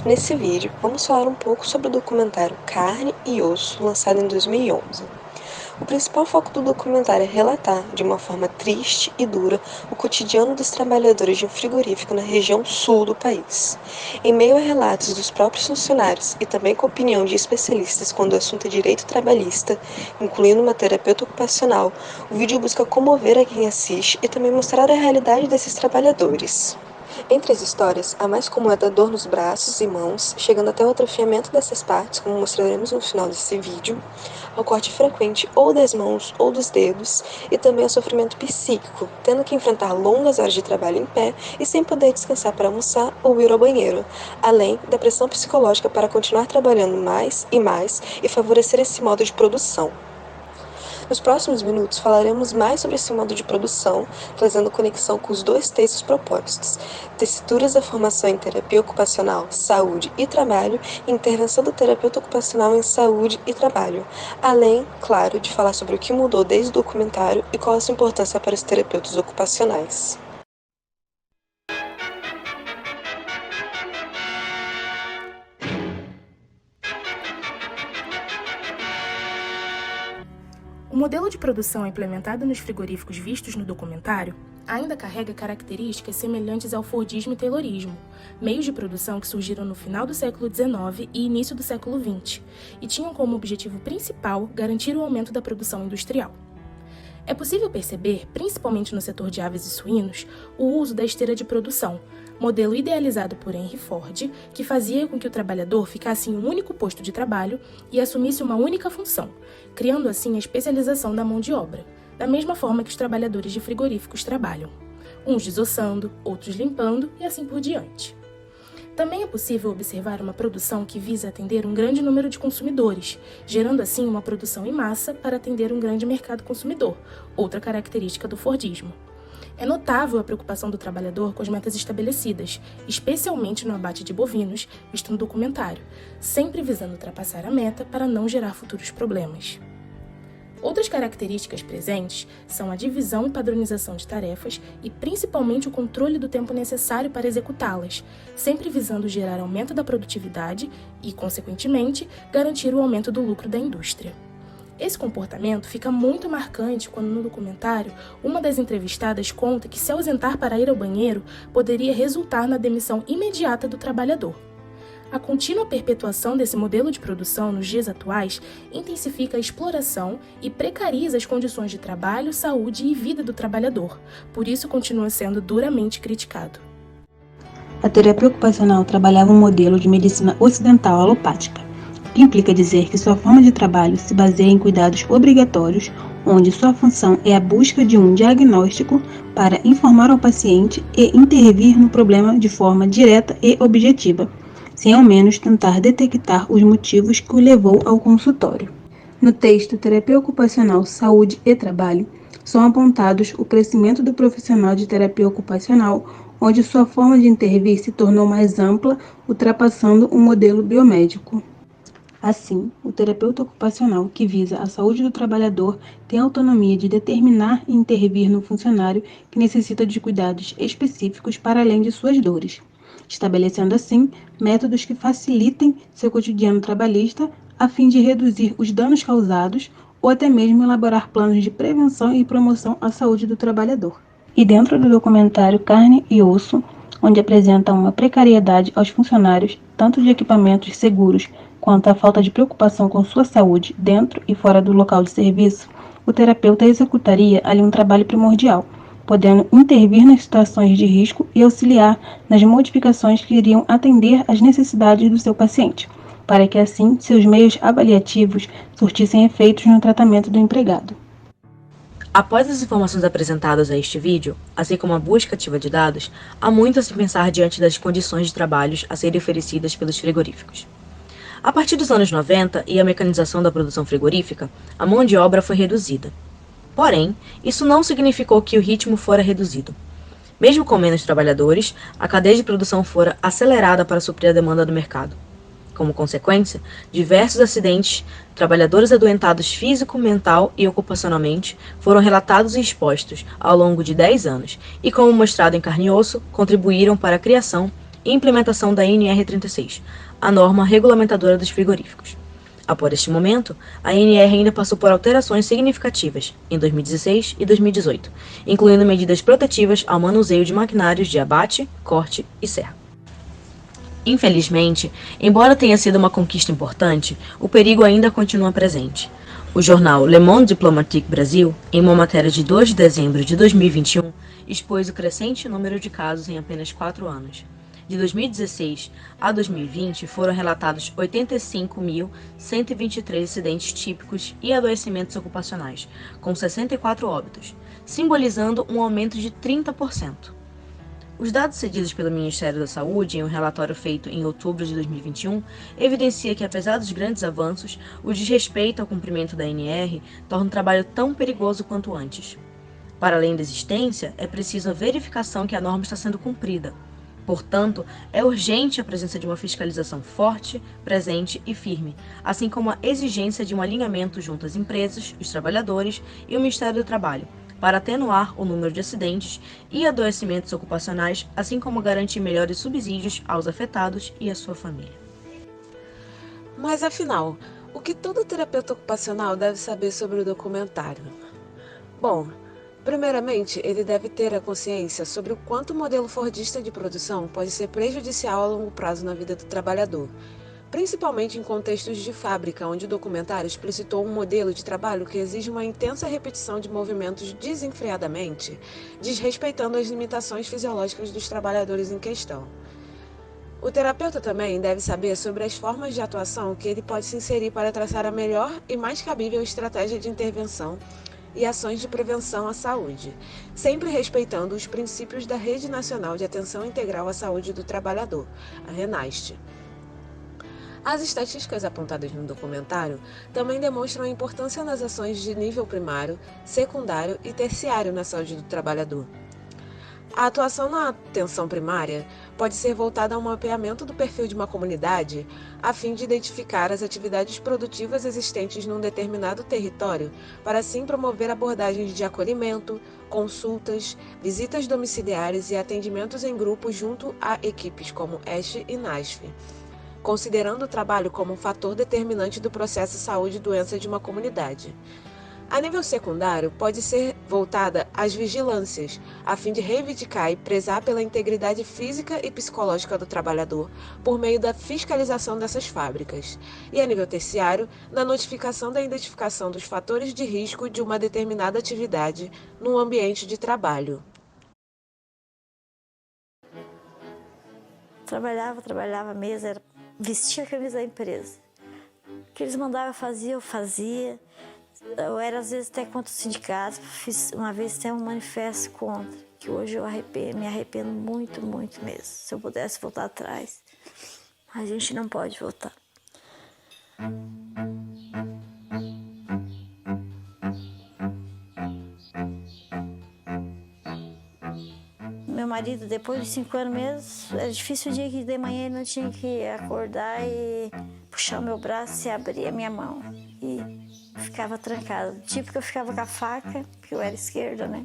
Nesse vídeo, vamos falar um pouco sobre o documentário Carne e Osso, lançado em 2011. O principal foco do documentário é relatar, de uma forma triste e dura, o cotidiano dos trabalhadores de um frigorífico na região sul do país. Em meio a relatos dos próprios funcionários e também com a opinião de especialistas quando o assunto é direito trabalhista, incluindo uma terapeuta ocupacional, o vídeo busca comover a quem assiste e também mostrar a realidade desses trabalhadores. Entre as histórias, a mais comum é da dor nos braços e mãos, chegando até o atrofiamento dessas partes, como mostraremos no final desse vídeo, ao corte frequente ou das mãos ou dos dedos, e também ao sofrimento psíquico, tendo que enfrentar longas horas de trabalho em pé e sem poder descansar para almoçar ou ir ao banheiro, além da pressão psicológica para continuar trabalhando mais e favorecer esse modo de produção. Nos próximos minutos falaremos mais sobre esse modo de produção, trazendo conexão com os dois textos propostos: Tessituras da formação em terapia ocupacional, saúde e trabalho e intervenção do terapeuta ocupacional em saúde e trabalho, além, claro, de falar sobre o que mudou desde o documentário e qual a sua importância para os terapeutas ocupacionais. O modelo de produção implementado nos frigoríficos vistos no documentário ainda carrega características semelhantes ao Fordismo e Taylorismo, meios de produção que surgiram no final do século XIX e início do século XX, e tinham como objetivo principal garantir o aumento da produção industrial. É possível perceber, principalmente no setor de aves e suínos, o uso da esteira de produção, modelo idealizado por Henry Ford, que fazia com que o trabalhador ficasse em um único posto de trabalho e assumisse uma única função, criando assim a especialização da mão de obra, da mesma forma que os trabalhadores de frigoríficos trabalham, uns desossando, outros limpando e assim por diante. Também é possível observar uma produção que visa atender um grande número de consumidores, gerando assim uma produção em massa para atender um grande mercado consumidor, outra característica do Fordismo. É notável a preocupação do trabalhador com as metas estabelecidas, especialmente no abate de bovinos, visto no documentário, sempre visando ultrapassar a meta para não gerar futuros problemas. Outras características presentes são a divisão e padronização de tarefas e principalmente o controle do tempo necessário para executá-las, sempre visando gerar aumento da produtividade e, consequentemente, garantir o aumento do lucro da indústria. Esse comportamento fica muito marcante quando no documentário uma das entrevistadas conta que se ausentar para ir ao banheiro poderia resultar na demissão imediata do trabalhador. A contínua perpetuação desse modelo de produção nos dias atuais intensifica a exploração e precariza as condições de trabalho, saúde e vida do trabalhador, por isso continua sendo duramente criticado. A terapia ocupacional trabalhava um modelo de medicina ocidental alopática, que implica dizer que sua forma de trabalho se baseia em cuidados obrigatórios, onde sua função é a busca de um diagnóstico para informar ao paciente e intervir no problema de forma direta e objetiva, sem ao menos tentar detectar os motivos que o levou ao consultório. No texto Terapia Ocupacional, Saúde e Trabalho, são apontados o crescimento do profissional de terapia ocupacional, onde sua forma de intervir se tornou mais ampla, ultrapassando o modelo biomédico. Assim, o terapeuta ocupacional, que visa a saúde do trabalhador, tem autonomia de determinar e intervir no funcionário que necessita de cuidados específicos para além de suas dores, estabelecendo assim métodos que facilitem seu cotidiano trabalhista a fim de reduzir os danos causados ou até mesmo elaborar planos de prevenção e promoção à saúde do trabalhador. E dentro do documentário Carne e Osso, onde apresenta uma precariedade aos funcionários, tanto de equipamentos seguros quanto a falta de preocupação com sua saúde dentro e fora do local de serviço, o terapeuta executaria ali um trabalho primordial, podendo intervir nas situações de risco e auxiliar nas modificações que iriam atender às necessidades do seu paciente, para que assim seus meios avaliativos surtissem efeitos no tratamento do empregado. Após as informações apresentadas a este vídeo, assim como a busca ativa de dados, há muito a se pensar diante das condições de trabalhos a serem oferecidas pelos frigoríficos. A partir dos anos 90 e a mecanização da produção frigorífica, a mão de obra foi reduzida. Porém, isso não significou que o ritmo fora reduzido. Mesmo com menos trabalhadores, a cadeia de produção fora acelerada para suprir a demanda do mercado. Como consequência, diversos acidentes, trabalhadores adoentados físico, mental e ocupacionalmente foram relatados e expostos ao longo de 10 anos e, como mostrado em Carne e Osso, contribuíram para a criação e implementação da NR36, a norma regulamentadora dos frigoríficos. Após este momento, a ANR ainda passou por alterações significativas em 2016 e 2018, incluindo medidas protetivas ao manuseio de maquinários de abate, corte e serra. Infelizmente, embora tenha sido uma conquista importante, o perigo ainda continua presente. O jornal Le Monde Diplomatique Brasil, em uma matéria de 2 de dezembro de 2021, expôs o crescente número de casos em apenas 4 anos. De 2016 a 2020, foram relatados 85.123 acidentes típicos e adoecimentos ocupacionais, com 64 óbitos, simbolizando um aumento de 30%. Os dados cedidos pelo Ministério da Saúde em um relatório feito em outubro de 2021 evidencia que, apesar dos grandes avanços, o desrespeito ao cumprimento da ANR torna o trabalho tão perigoso quanto antes. Para além da existência, é preciso a verificação que a norma está sendo cumprida. Portanto, é urgente a presença de uma fiscalização forte, presente e firme, assim como a exigência de um alinhamento junto às empresas, os trabalhadores e o Ministério do Trabalho, para atenuar o número de acidentes e adoecimentos ocupacionais, assim como garantir melhores subsídios aos afetados e à sua família. Mas afinal, o que todo terapeuta ocupacional deve saber sobre o documentário? Bom, primeiramente, ele deve ter a consciência sobre o quanto o modelo fordista de produção pode ser prejudicial a longo prazo na vida do trabalhador, principalmente em contextos de fábrica, onde o documentário explicitou um modelo de trabalho que exige uma intensa repetição de movimentos desenfreadamente, desrespeitando as limitações fisiológicas dos trabalhadores em questão. O terapeuta também deve saber sobre as formas de atuação que ele pode se inserir para traçar a melhor e mais cabível estratégia de intervenção e ações de prevenção à saúde, sempre respeitando os princípios da Rede Nacional de Atenção Integral à Saúde do Trabalhador, a RENAST. As estatísticas apontadas no documentário também demonstram a importância das ações de nível primário, secundário e terciário na saúde do trabalhador. A atuação na atenção primária pode ser voltada ao mapeamento do perfil de uma comunidade, a fim de identificar as atividades produtivas existentes num determinado território, para assim promover abordagens de acolhimento, consultas, visitas domiciliares e atendimentos em grupo junto a equipes como ESH e NASF, considerando o trabalho como um fator determinante do processo saúde e doença de uma comunidade. A nível secundário, pode ser voltada às vigilâncias, a fim de reivindicar e prezar pela integridade física e psicológica do trabalhador, por meio da fiscalização dessas fábricas. E a nível terciário, na notificação da identificação dos fatores de risco de uma determinada atividade no ambiente de trabalho. Trabalhava mesmo, vestia a camisa da empresa. O que eles mandavam eu fazia. Eu era, às vezes, até contra o sindicato. Fiz uma vez até um manifesto contra, que hoje eu me arrependo muito, muito mesmo. Se eu pudesse voltar atrás, a gente não pode voltar. Meu marido, depois de 5 anos mesmo, era difícil o dia que de manhã ele não tinha que acordar e puxar o meu braço e abrir a minha mão. E ficava trancada. Tipo que eu ficava com a faca, porque eu era esquerda, né?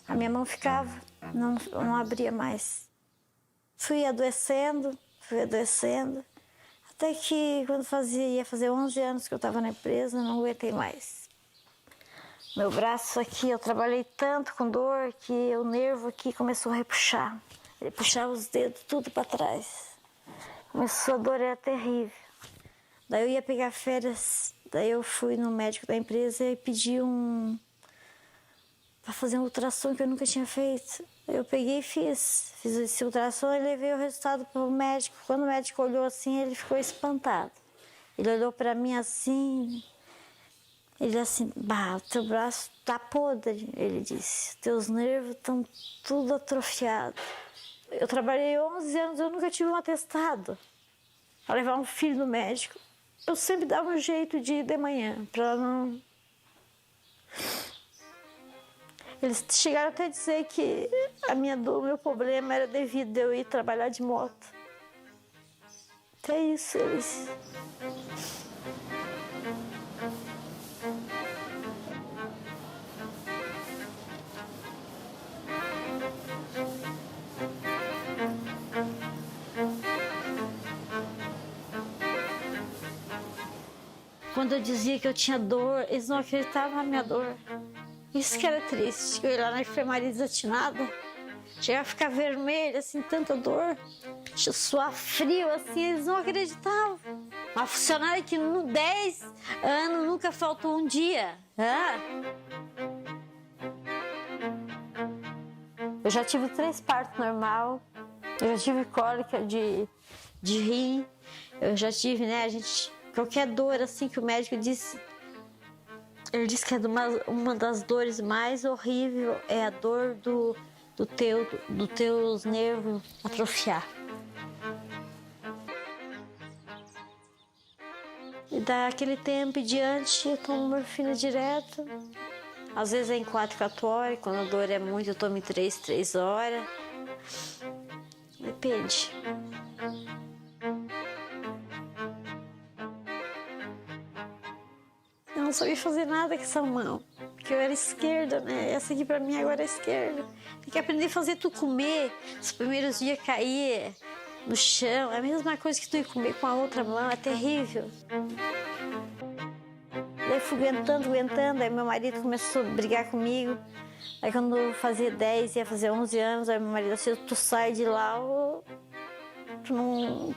A minha mão ficava, não abria mais. Fui adoecendo, até que quando ia fazer 11 anos que eu estava na empresa, não aguentei mais. Meu braço aqui, eu trabalhei tanto com dor que o nervo aqui começou a repuxar. Ele puxava os dedos tudo para trás. Começou a dor, era terrível. Daí eu ia pegar férias, daí eu fui no médico da empresa e pedi para fazer um ultrassom que eu nunca tinha feito. Eu peguei e fiz esse ultrassom e levei o resultado para o médico. Quando o médico olhou assim, ele ficou espantado. Ele olhou para mim assim, ele assim, o teu braço tá podre, ele disse. Teus nervos estão tudo atrofiados. Eu trabalhei 11 anos, eu nunca tive um atestado para levar um filho no médico. Eu sempre dava um jeito de ir de manhã, para não... Eles chegaram até a dizer que a minha dor, meu problema era devido a eu ir trabalhar de moto. Até isso, eles... quando eu dizia que eu tinha dor, eles não acreditavam na minha dor. Isso que era triste. Eu ia lá na enfermaria desatinada, chegava a ficar vermelha, assim, tanta dor, suar frio, assim, eles não acreditavam. Uma funcionária que 10 anos nunca faltou um dia. Eu já tive 3 partos normal, eu já tive cólica de rim, eu já tive, né, qualquer dor assim que o médico disse, ele disse que é uma das dores mais horríveis, é a dor dos teus nervos atrofiar. E daquele tempo em diante eu tomo morfina direto. Às vezes é em 4 horas, quando a dor é muito eu tomo em 3 horas. Depende. Eu não sabia fazer nada com essa mão, porque eu era esquerda, né? Essa aqui pra mim agora é esquerda. Tem que aprender a fazer tu comer. Os primeiros dias cair no chão, é a mesma coisa que tu ir comer com a outra mão, é terrível. Daí fui aguentando, aí meu marido começou a brigar comigo. Aí quando eu fazia 10, ia fazer 11 anos, aí meu marido disse, tu sai de lá,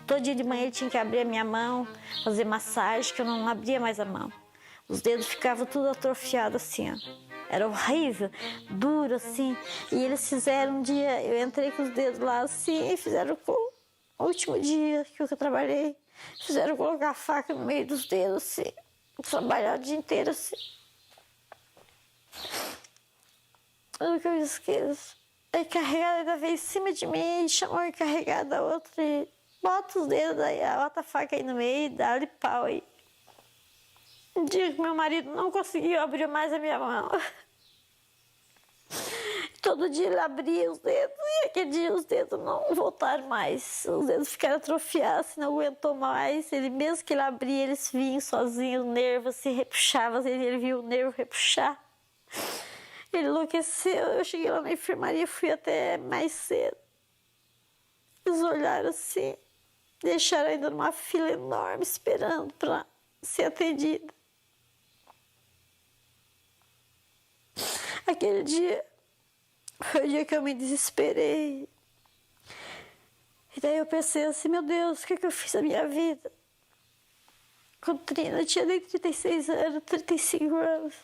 todo dia de manhã ele tinha que abrir a minha mão, fazer massagem, que eu não abria mais a mão. Os dedos ficavam tudo atrofiados assim, ó. Era horrível, duro assim. E eles fizeram um dia, eu entrei com os dedos lá assim, e fizeram o último dia que eu trabalhei, fizeram colocar a faca no meio dos dedos assim. Trabalhar o dia inteiro assim. Nunca me esqueço. A encarregada ainda veio em cima de mim e chamou a encarregada da outra e bota os dedos aí, bota a faca aí no meio e dá-lhe pau aí. Um dia que meu marido não conseguiu abrir mais a minha mão. Todo dia ele abria os dedos e aquele dia os dedos não voltaram mais. Os dedos ficaram atrofiados, não aguentou mais. Ele, mesmo que ele abria, eles vinham sozinhos, o nervo se repuxava, ele viu o nervo repuxar. Ele enlouqueceu, eu cheguei lá na enfermaria, fui até mais cedo. Eles olharam assim, deixaram ainda numa fila enorme, esperando para ser atendida. Aquele dia foi o dia que eu me desesperei. E daí eu pensei assim, meu Deus, o que eu fiz na minha vida? Eu tinha nem 36 anos, 35 anos.